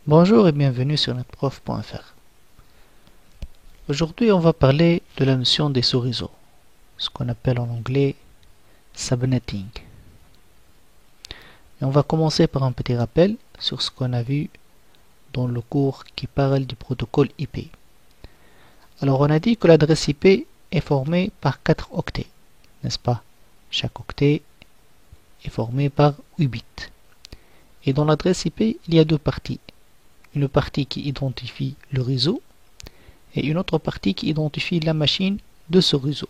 Bonjour et bienvenue sur netprof.fr. Aujourd'hui, on va parler de la notion des sous-réseaux, ce qu'on appelle en anglais subnetting. Et on va commencer par un petit rappel sur ce qu'on a vu dans le cours qui parle du protocole IP. Alors, on a dit que l'adresse IP est formée par 4 octets, n'est-ce pas? Chaque octet est formé par 8 bits. Et dans l'adresse IP, il y a deux parties. Une partie qui identifie le réseau et une autre partie qui identifie la machine de ce réseau.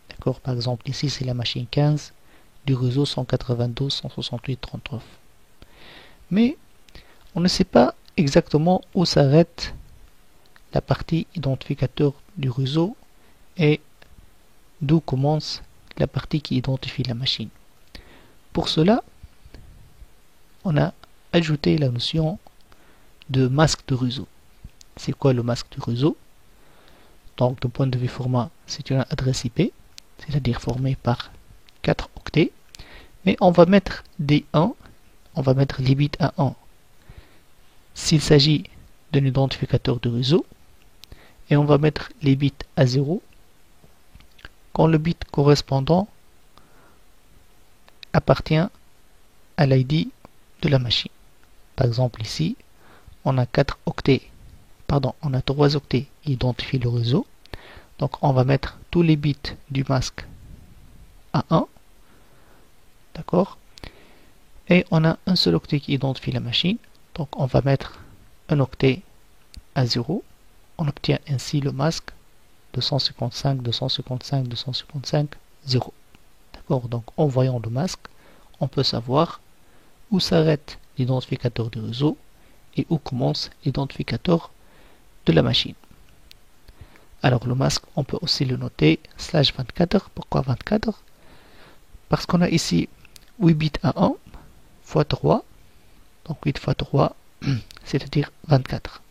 D'accord? Par exemple, ici, c'est la machine 15 du réseau 192.168.39. Mais on ne sait pas exactement où s'arrête la partie identificateur du réseau et d'où commence la partie qui identifie la machine. Pour cela, on a ajouté la notion de masque de réseau. C'est quoi le masque du réseau? Donc, du point de vue format, c'est une adresse IP, c'est-à-dire formée par 4 octets. Mais on va mettre des 1, on va mettre les bits à 1 s'il s'agit d'un identificateur de réseau. Et on va mettre les bits à 0 quand le bit correspondant appartient à l'ID de la machine. Par exemple, ici, on a 3 octets qui identifient le réseau. Donc on va mettre tous les bits du masque à 1. D'accord? Et on a un seul octet qui identifie la machine. Donc on va mettre un octet à 0. On obtient ainsi le masque 255, 255, 255, 0. D'accord? Donc en voyant le masque, on peut savoir où s'arrête l'identificateur du réseau et où commence l'identificateur de la machine. Alors le masque, on peut aussi le noter /24. Pourquoi 24? Parce qu'on a ici 8 bits à 1 fois 3. Donc 8 fois 3, c'est-à-dire 24.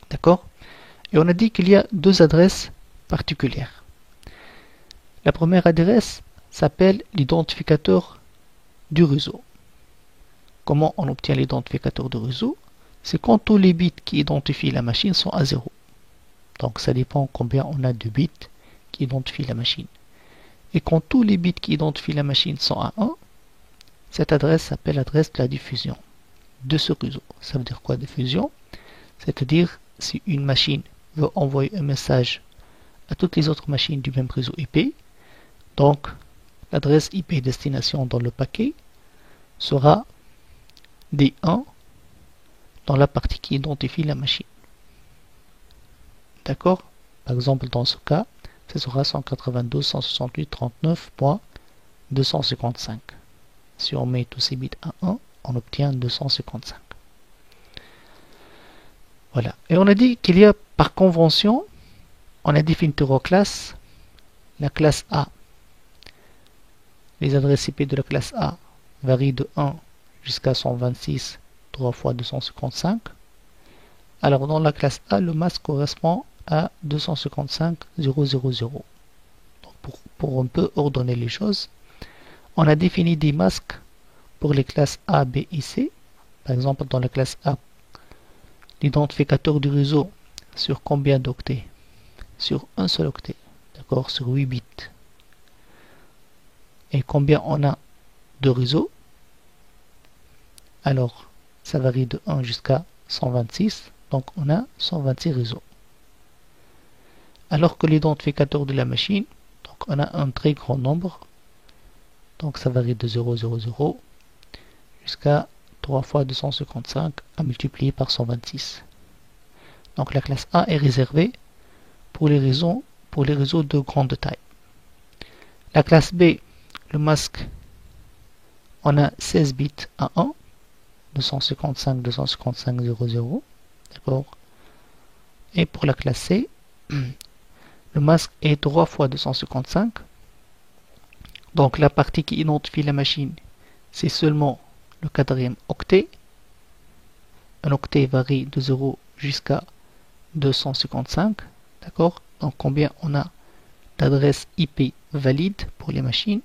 D'accord? Et on a dit qu'il y a deux adresses particulières. La première adresse s'appelle l'identificateur du réseau. Comment on obtient l'identificateur du réseau? C'est quand tous les bits qui identifient la machine sont à 0. Donc ça dépend combien on a de bits qui identifient la machine. Et quand tous les bits qui identifient la machine sont à 1, cette adresse s'appelle l'adresse de la diffusion de ce réseau. Ça veut dire quoi diffusion? C'est-à-dire si une machine veut envoyer un message à toutes les autres machines du même réseau IP, donc l'adresse IP destination dans le paquet sera D1 dans la partie qui identifie la machine. D'accord? Par exemple, dans ce cas, ce sera 192.168.39.255. Si on met tous ces bits à 1, on obtient 255. Voilà. Et on a dit qu'il y a par convention, on a défini trois classes. La classe A. Les adresses IP de la classe A varient de 1 jusqu'à 126, 3 fois 255. Alors dans la classe A, le masque correspond à 255.000. Pour un peu ordonner les choses, on a défini des masques pour les classes A, B et C. Par exemple, dans la classe A, l'identificateur du réseau sur combien d'octets? Sur un seul octet, d'accord, sur 8 bits. Et combien on a de réseaux? Alors, ça varie de 1 jusqu'à 126, donc on a 126 réseaux. Alors que l'identificateur de la machine, donc on a un très grand nombre, donc ça varie de 000 jusqu'à 3 fois 255 à multiplier par 126. Donc la classe A est réservée pour les réseaux de grande taille. La classe B, le masque, on a 16 bits à 1, 255, 255, 00, d'accord. Et pour la classe C, le masque est 3 fois 255. Donc la partie qui identifie la machine, c'est seulement le quatrième octet. Un octet varie de 0 jusqu'à 255. D'accord? Donc combien on a d'adresses IP valides pour les machines?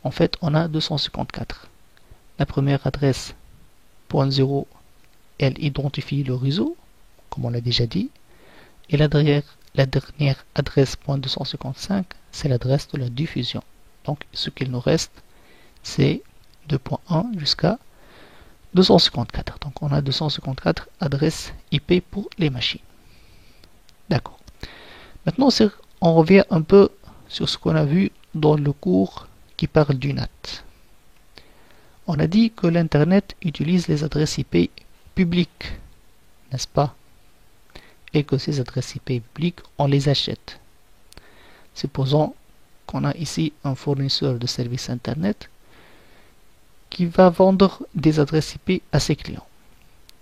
En fait, on a 254. La première adresse, .0, elle identifie le réseau, comme on l'a déjà dit. Et la dernière adresse .255, c'est l'adresse de la diffusion. Donc ce qu'il nous reste, c'est 2.1 jusqu'à 254. Donc on a 254 adresses IP pour les machines. D'accord. Maintenant, on revient un peu sur ce qu'on a vu dans le cours qui parle du NAT. On a dit que l'Internet utilise les adresses IP publiques, n'est-ce pas? Et que ces adresses IP publiques, on les achète. Supposons qu'on a ici un fournisseur de services Internet qui va vendre des adresses IP à ses clients.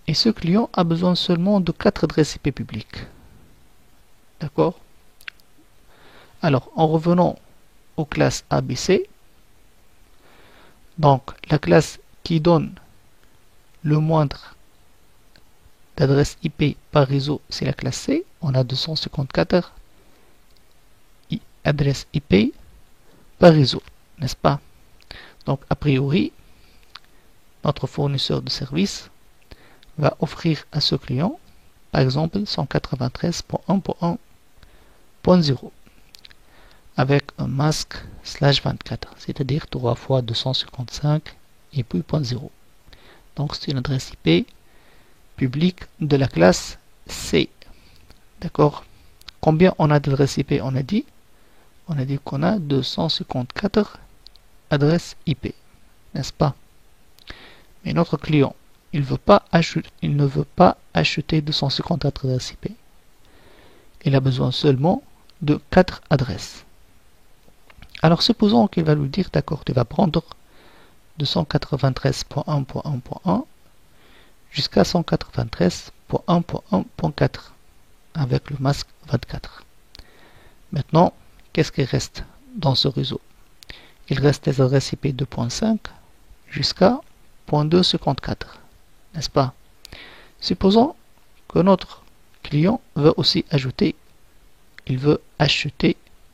Et ce client a besoin seulement de 4 adresses IP publiques. D'accord? Alors, en revenant aux classes ABC, donc la classe qui donne le moindre d'adresses IP par réseau, c'est la classe C. On a 254 adresses IP par réseau, n'est-ce pas? Donc, a priori, notre fournisseur de service va offrir à ce client, par exemple, 193.1.1.0 avec un masque /24, c'est-à-dire 3 fois 255 et puis .0. Donc, c'est une adresse IP publique de la classe C. D'accord? Combien on a d'adresses IP? On a dit qu'on a 254 adresses IP, n'est-ce pas? Mais notre client, il ne veut pas acheter 254 adresses IP. Il a besoin seulement de 4 adresses. Alors supposons qu'il va lui dire, d'accord, tu vas prendre 293.1.1.1 jusqu'à 193.1.1.4 avec le masque 24. Maintenant, qu'est-ce qui reste dans ce réseau? Il reste les adresses IP 2.5 jusqu'à 254, n'est-ce pas? Supposons que notre client veut aussi acheter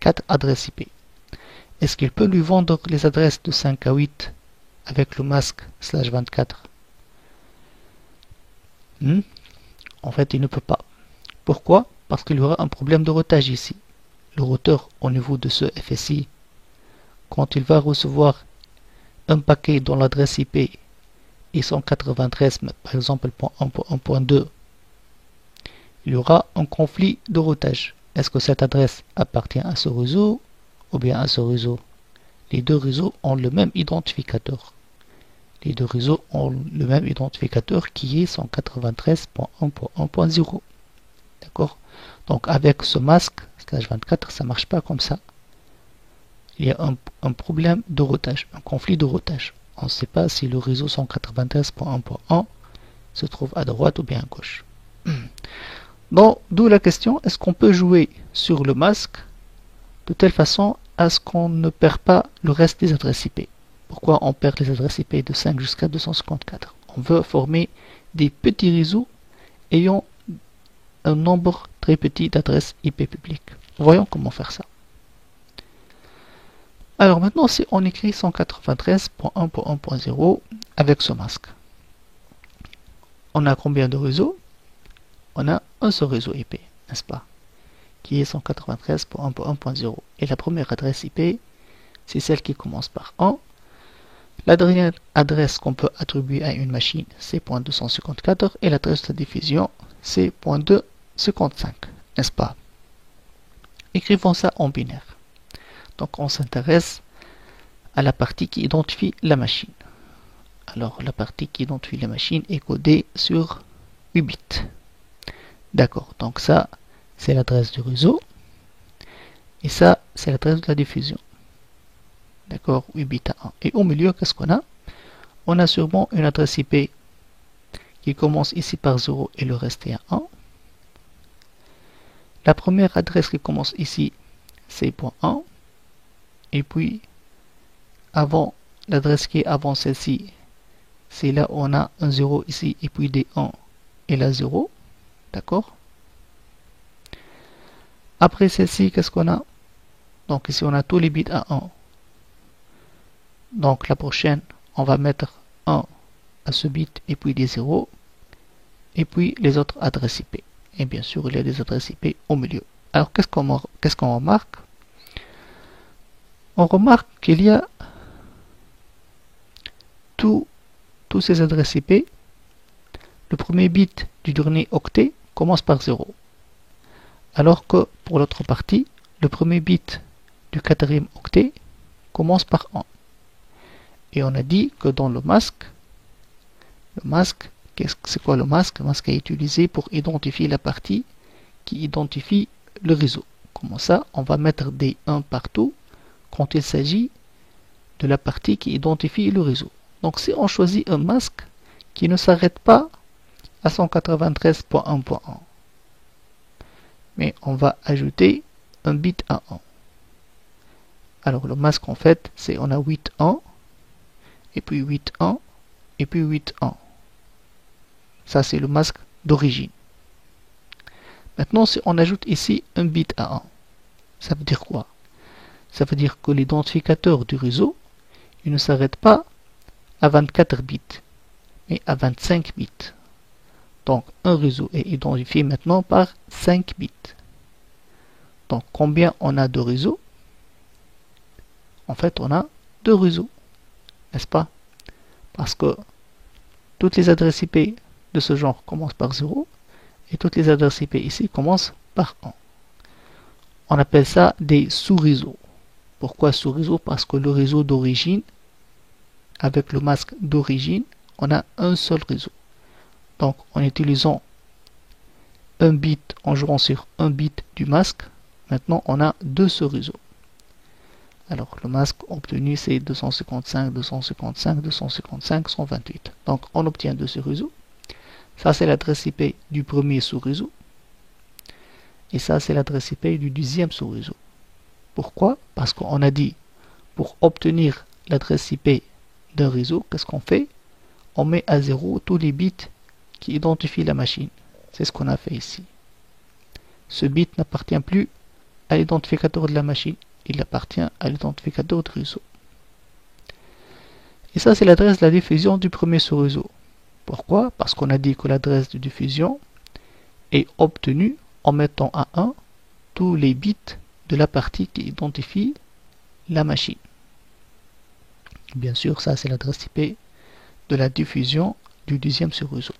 4 adresses IP. Est-ce qu'il peut lui vendre les adresses de 5 à 8 avec le masque /24? En fait, il ne peut pas. Pourquoi? Parce qu'il y aura un problème de routage ici. Le routeur, au niveau de ce FSI, quand il va recevoir un paquet dont l'adresse IP est 193, par exemple, .1.1.2, il y aura un conflit de routage. Est-ce que cette adresse appartient à ce réseau ou bien à ce réseau? Les deux réseaux ont le même identificateur. Les deux réseaux ont le même identificateur qui est 193.1.1.0. D'accord? Donc avec ce masque /24, ça ne marche pas comme ça. Il y a un problème de routage, un conflit de routage. On ne sait pas si le réseau 193.1.1 se trouve à droite ou bien à gauche. Bon, d'où la question, est-ce qu'on peut jouer sur le masque de telle façon à ce qu'on ne perd pas le reste des adresses IP? Pourquoi on perd les adresses IP de 5 jusqu'à 254? On veut former des petits réseaux ayant un nombre très petit d'adresses IP publiques. Voyons comment faire ça. Alors maintenant, si on écrit 193.1.1.0 avec ce masque, on a combien de réseaux? On a un seul réseau IP, n'est-ce pas? Qui est 193.1.1.0. Et la première adresse IP, c'est celle qui commence par 1. La dernière adresse qu'on peut attribuer à une machine, c'est .254. Et l'adresse de diffusion, c'est .255, n'est-ce pas? Écrivons ça en binaire. Donc on s'intéresse à la partie qui identifie la machine. Alors la partie qui identifie la machine est codée sur 8 bits. D'accord, donc ça c'est l'adresse du réseau et ça c'est l'adresse de la diffusion. D'accord, 8 bits à 1. Et au milieu, qu'est-ce qu'on a? On a sûrement une adresse IP qui commence ici par 0 et le reste est à 1. La première adresse qui commence ici, c'est .1. Et puis, avant l'adresse qui est avant celle-ci, c'est là où on a un 0 ici, et puis des 1 et la 0. D'accord? Après celle-ci, qu'est-ce qu'on a? Donc ici, on a tous les bits à 1. Donc la prochaine, on va mettre 1 à ce bit et puis des 0. et puis les autres adresses IP. Et bien sûr, il y a des adresses IP au milieu. Alors, qu'est-ce qu'on remarque? On remarque qu'il y a tous ces adresses IP. Le premier bit du dernier octet commence par 0. Alors que pour l'autre partie, le premier bit du quatrième octet commence par 1. Et on a dit que dans le masque, c'est quoi le masque? Le masque est utilisé pour identifier la partie qui identifie le réseau. Comme ça, on va mettre des 1 partout quand il s'agit de la partie qui identifie le réseau. Donc si on choisit un masque qui ne s'arrête pas à 193.1.1, mais on va ajouter un bit à 1. Alors le masque en fait, c'est on a 8.1, et puis 8.1, et puis 8.1. Ça c'est le masque d'origine. Maintenant si on ajoute ici un bit à 1, ça veut dire quoi? Ça veut dire que l'identificateur du réseau, il ne s'arrête pas à 24 bits, mais à 25 bits. Donc un réseau est identifié maintenant par 5 bits. Donc combien on a de réseaux? En fait on a 2 réseaux, n'est-ce pas? Parce que toutes les adresses IP de ce genre commencent par 0 et toutes les adresses IP ici commencent par 1. On appelle ça des sous-réseaux. Pourquoi sous-réseau? Parce que le réseau d'origine, avec le masque d'origine, on a un seul réseau. Donc en utilisant un bit, en jouant sur un bit du masque, maintenant on a 2 sous-réseaux. Alors le masque obtenu c'est 255, 255, 255, 128. Donc on obtient 2 sous-réseaux. Ça c'est l'adresse IP du premier sous-réseau. Et ça c'est l'adresse IP du deuxième sous-réseau. Pourquoi? Parce qu'on a dit, pour obtenir l'adresse IP d'un réseau, qu'est-ce qu'on fait? On met à 0 tous les bits qui identifient la machine. C'est ce qu'on a fait ici. Ce bit n'appartient plus à l'identificateur de la machine. Il appartient à l'identificateur du réseau. Et ça, c'est l'adresse de la diffusion du premier sous-réseau. Pourquoi? Parce qu'on a dit que l'adresse de diffusion est obtenue en mettant à 1 tous les bits de la partie qui identifie la machine. Bien sûr, ça c'est l'adresse IP de la diffusion du deuxième sous-réseau.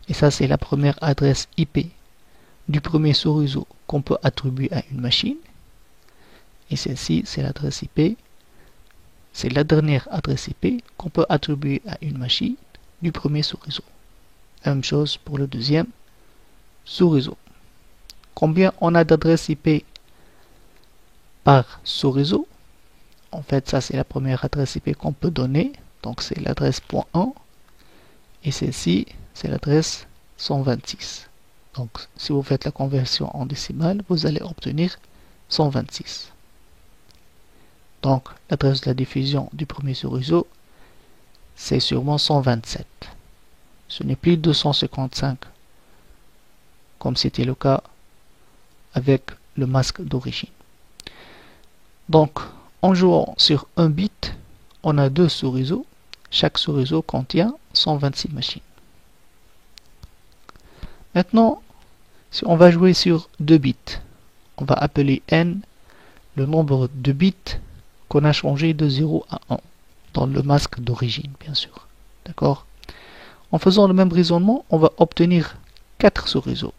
Et ça c'est la première adresse IP du premier sous-réseau qu'on peut attribuer à une machine. Et celle-ci c'est l'adresse IP, c'est la dernière adresse IP qu'on peut attribuer à une machine du premier sous-réseau. Même chose pour le deuxième sous-réseau. Combien on a d'adresses IP par sous-réseau? En fait, ça c'est la première adresse IP qu'on peut donner. Donc c'est l'adresse .1. Et celle-ci, c'est l'adresse 126. Donc si vous faites la conversion en décimale, vous allez obtenir 126. Donc l'adresse de la diffusion du premier sous-réseau, c'est sûrement 127. Ce n'est plus 255, comme c'était le cas avec le masque d'origine. Donc, en jouant sur un bit, on a 2 sous-réseaux. Chaque sous-réseau contient 126 machines. Maintenant, si on va jouer sur 2 bits, on va appeler n le nombre de bits qu'on a changé de 0 à 1, dans le masque d'origine, bien sûr. D'accord? En faisant le même raisonnement, on va obtenir 4 sous-réseaux.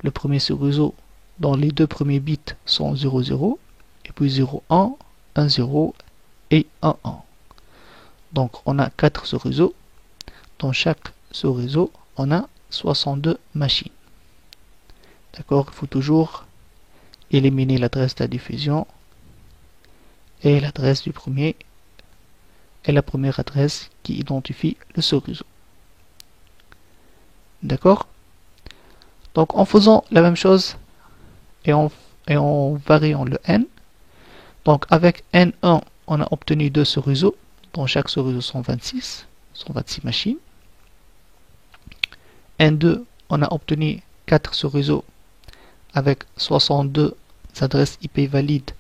Le premier sous-réseau, dans les 2 premiers bits, sont 0, 0, et puis 0, 1, 1, 0 et 1, 1. Donc on a 4 sous-réseaux. Dans chaque sous-réseau, on a 62 machines. D'accord? Il faut toujours éliminer l'adresse de la diffusion et l'adresse du premier et la première adresse qui identifie le sous-réseau. D'accord? Donc en faisant la même chose et en variant le n, donc avec n1, on a obtenu 2 sous-réseaux, dans chaque sous-réseau 126 machines. n2, on a obtenu 4 sous-réseaux avec 62 adresses IP valides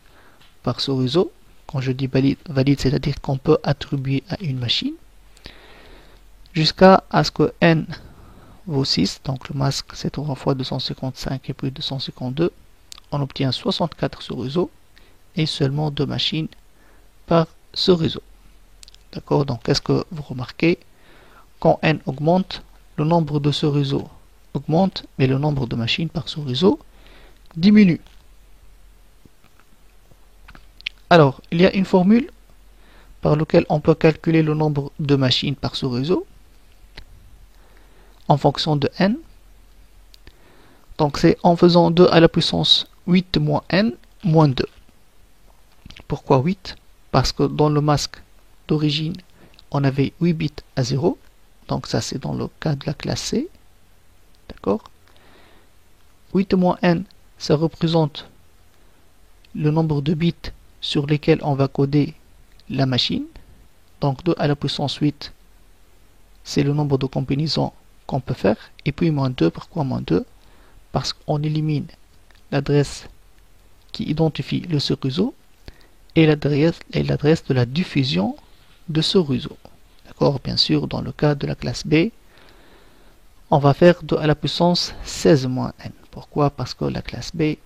par sous-réseau. Quand je dis valide, c'est-à-dire qu'on peut attribuer à une machine. Jusqu'à ce que n vaut 6, donc le masque c'est 3 fois 255 et puis 252, on obtient 64 ce réseau et seulement 2 machines par ce réseau. D'accord, donc qu'est-ce que vous remarquez? Quand n augmente, le nombre de ce réseau augmente, mais le nombre de machines par ce réseau diminue. Alors, il y a une formule par laquelle on peut calculer le nombre de machines par ce réseau en fonction de n. Donc c'est en faisant 2 à la puissance 8 moins n moins 2. Pourquoi 8? Parce que dans le masque d'origine, on avait 8 bits à 0. Donc ça c'est dans le cas de la classe C. D'accord? 8 moins n, ça représente le nombre de bits sur lesquels on va coder la machine. Donc 2 à la puissance 8, c'est le nombre de combinaisons qu'on peut faire. Et puis moins 2, pourquoi moins 2? Parce qu'on élimine l'adresse qui identifie le réseau et l'adresse de la diffusion de ce réseau. D'accord? Bien sûr, dans le cas de la classe B, on va faire 2 à la puissance 16 moins n. Pourquoi? Parce que la classe B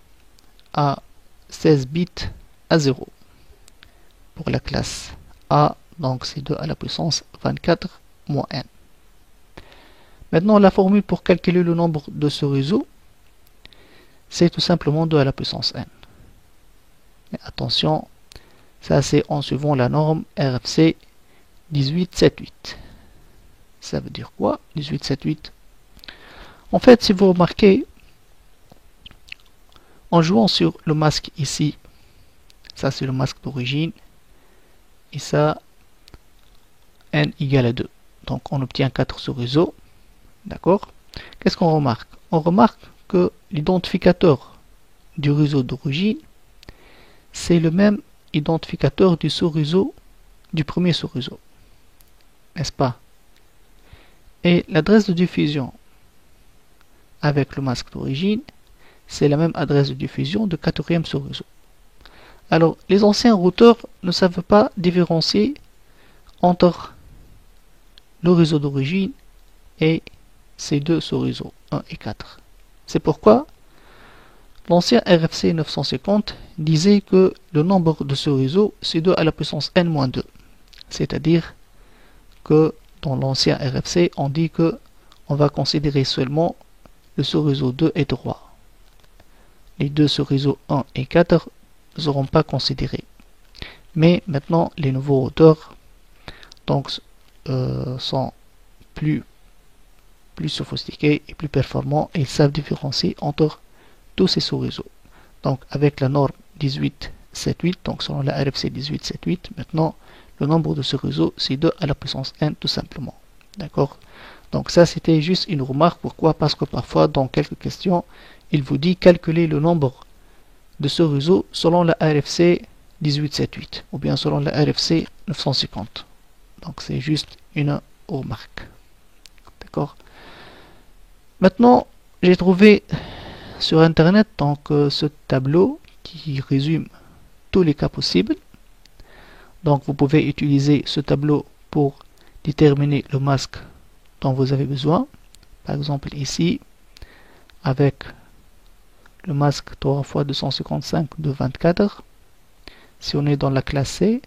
a 16 bits à 0. Pour la classe A, donc c'est 2 à la puissance 24 moins n. Maintenant, la formule pour calculer le nombre de ce réseau, c'est tout simplement 2 à la puissance n. Mais attention, ça c'est en suivant la norme RFC 1878. Ça veut dire quoi, 1878? En fait, si vous remarquez, en jouant sur le masque ici, ça c'est le masque d'origine, et ça, n égale à 2. Donc on obtient 4 sur réseau. D'accord? Qu'est-ce qu'on remarque? On remarque que l'identificateur du réseau d'origine, c'est le même identificateur du sous-réseau, du premier sous-réseau. N'est-ce pas? Et l'adresse de diffusion avec le masque d'origine, c'est la même adresse de diffusion de quatrième sous-réseau. Alors, les anciens routeurs ne savent pas différencier entre le réseau d'origine et ces deux sous-réseaux, 1 et 4. C'est pourquoi l'ancien RFC 950 disait que le nombre de ce réseau, c'est 2 à la puissance n-2. C'est-à-dire que dans l'ancien RFC, on dit que on va considérer seulement le sous-réseau 2 et 3. Les deux sous-réseaux 1 et 4 ne seront pas considérés. Mais maintenant, les nouveaux routeurs donc, sont plus sophistiqués et plus performants et ils savent différencier entre tous ces sous-réseaux. Donc avec la norme 1878, donc selon la RFC 1878, maintenant le nombre de ce réseau c'est 2 à la puissance n tout simplement. D'accord? Donc ça c'était juste une remarque. Pourquoi? Parce que parfois dans quelques questions, il vous dit calculer le nombre de ce réseau selon la RFC 1878 ou bien selon la RFC 950. Donc c'est juste une remarque. D'accord? Maintenant, j'ai trouvé sur internet donc ce tableau qui résume tous les cas possibles. Donc vous pouvez utiliser ce tableau pour déterminer le masque dont vous avez besoin. Par exemple ici, avec le masque 3 x 255 de 24, si on est dans la classe C,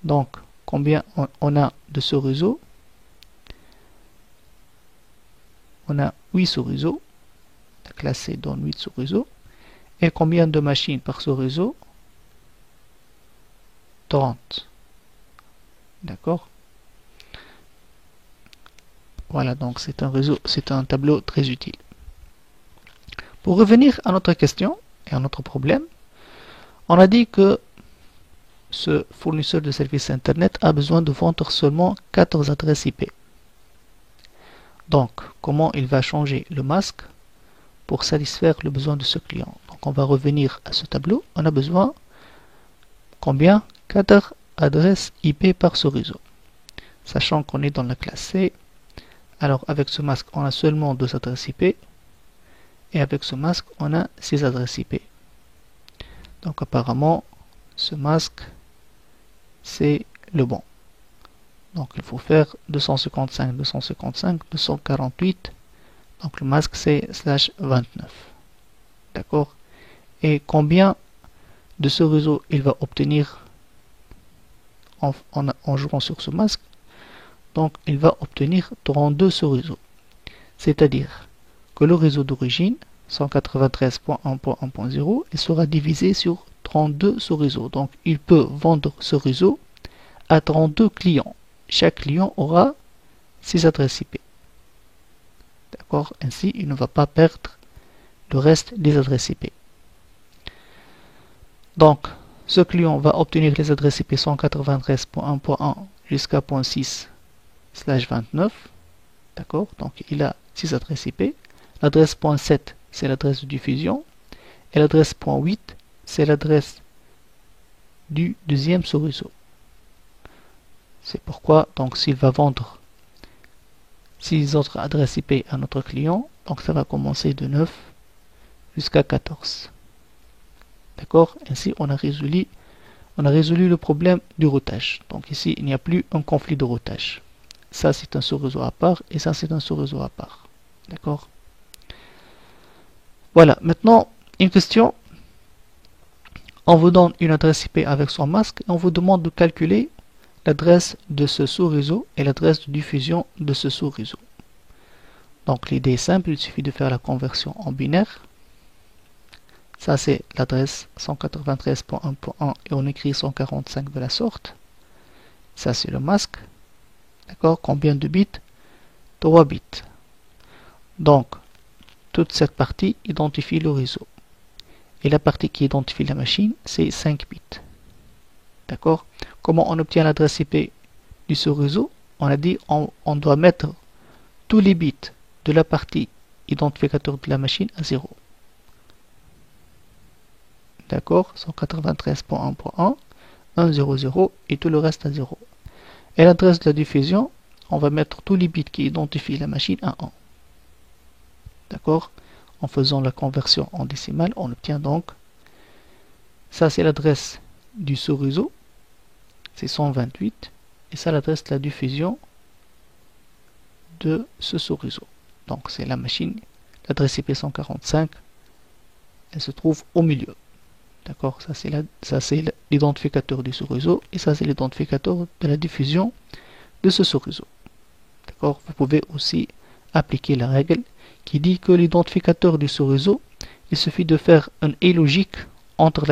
donc combien on a de ce réseau? On a 8 sous-réseaux. La classe C donne 8 sous-réseaux. Et combien de machines par ce réseau? 30. D'accord? Voilà, donc c'est un réseau, c'est un tableau très utile. Pour revenir à notre question et à notre problème, on a dit que ce fournisseur de services Internet a besoin de vendre seulement 14 adresses IP. Donc, comment il va changer le masque pour satisfaire le besoin de ce client? Donc, on va revenir à ce tableau. On a besoin combien? 4 adresses IP par ce réseau. Sachant qu'on est dans la classe C, alors avec ce masque, on a seulement 2 adresses IP. Et avec ce masque, on a 6 adresses IP. Donc, apparemment, ce masque, c'est le bon. Donc il faut faire 255, 255, 248 Donc le masque c'est /29. D'accord? Et combien de ce réseau il va obtenir en jouant sur ce masque? Donc il va obtenir 32 ce réseau. C'est-à-dire que le réseau d'origine 193.1.1.0 il sera divisé sur 32 ce réseau. Donc il peut vendre ce réseau à 32 clients. Chaque client aura 6 adresses IP. D'accord? Ainsi, il ne va pas perdre le reste des adresses IP. Donc, ce client va obtenir les adresses IP 193.1.1 jusqu'à 0.6/29. D'accord? Donc, il a 6 adresses IP. L'adresse .7, c'est l'adresse de diffusion. Et l'adresse .8, c'est l'adresse du deuxième sous-réseau. C'est pourquoi, donc, s'il va vendre 6 autres adresses IP à notre client, donc ça va commencer de 9 jusqu'à 14. D'accord? Ainsi, on a résolu le problème du routage. Donc ici, il n'y a plus un conflit de routage. Ça, c'est un sous-réseau à part et ça, c'est un sous-réseau à part. D'accord? Voilà. Maintenant, une question. On vous donne une adresse IP avec son masque et on vous demande de calculer l'adresse de ce sous-réseau et l'adresse de diffusion de ce sous-réseau. Donc l'idée est simple, il suffit de faire la conversion en binaire. Ça c'est l'adresse 193.1.1 et on écrit 145 de la sorte. Ça c'est le masque. D'accord? Combien de bits? 3 bits. Donc toute cette partie identifie le réseau. Et la partie qui identifie la machine, c'est 5 bits. D'accord? Comment on obtient l'adresse IP du sous-réseau? On a dit on doit mettre tous les bits de la partie identificateur de la machine à 0. D'accord? 193.1.1, 100 et tout le reste à 0. Et l'adresse de la diffusion, on va mettre tous les bits qui identifient la machine à 1. D'accord? En faisant la conversion en décimale, on obtient donc, ça c'est l'adresse du sous-réseau, c'est 128, et ça l'adresse de la diffusion de ce sous-réseau. Donc c'est la machine, l'adresse IP 145, elle se trouve au milieu. D'accord? Ça c'est l'identificateur du sous-réseau, et ça c'est l'identificateur de la diffusion de ce sous-réseau. D'accord? Vous pouvez aussi appliquer la règle qui dit que l'identificateur du sous-réseau, il suffit de faire un et logique entre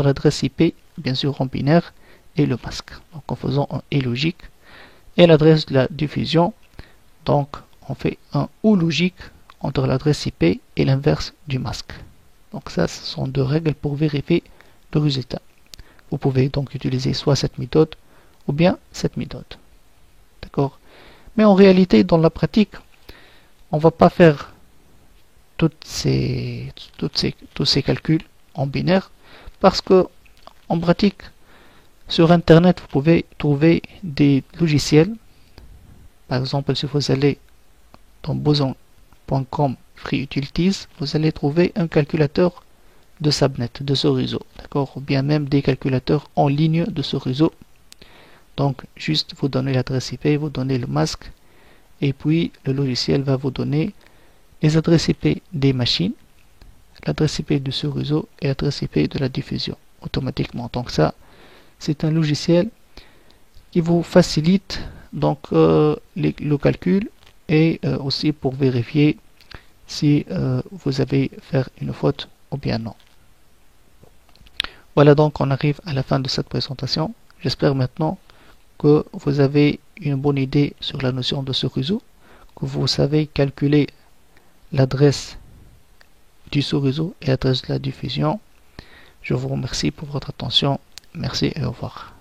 l'adresse IP, bien sûr en binaire, et le masque. Donc en faisant un et logique, et l'adresse de la diffusion, donc on fait un ou logique entre l'adresse IP et l'inverse du masque. Donc ça, ce sont deux règles pour vérifier le résultat. Vous pouvez donc utiliser soit cette méthode ou bien cette méthode. D'accord? Mais en réalité, dans la pratique, on ne va pas faire tous ces calculs en binaire parce que en pratique, sur Internet, vous pouvez trouver des logiciels. Par exemple, si vous allez dans boson.com Free Utilities, vous allez trouver un calculateur de subnet, de ce réseau, d'accord, ou bien même des calculateurs en ligne de ce réseau. Donc, juste vous donnez l'adresse IP, vous donnez le masque, et puis le logiciel va vous donner les adresses IP des machines, l'adresse IP de ce réseau et l'adresse IP de la diffusion automatiquement. Donc ça, c'est un logiciel qui vous facilite donc le calcul et aussi pour vérifier si vous avez fait une faute ou bien non. Voilà, donc on arrive à la fin de cette présentation. J'espère maintenant que vous avez une bonne idée sur la notion de ce réseau, que vous savez calculer l'adresse du sous-réseau et l'adresse de la diffusion. Je vous remercie pour votre attention. Merci et au revoir.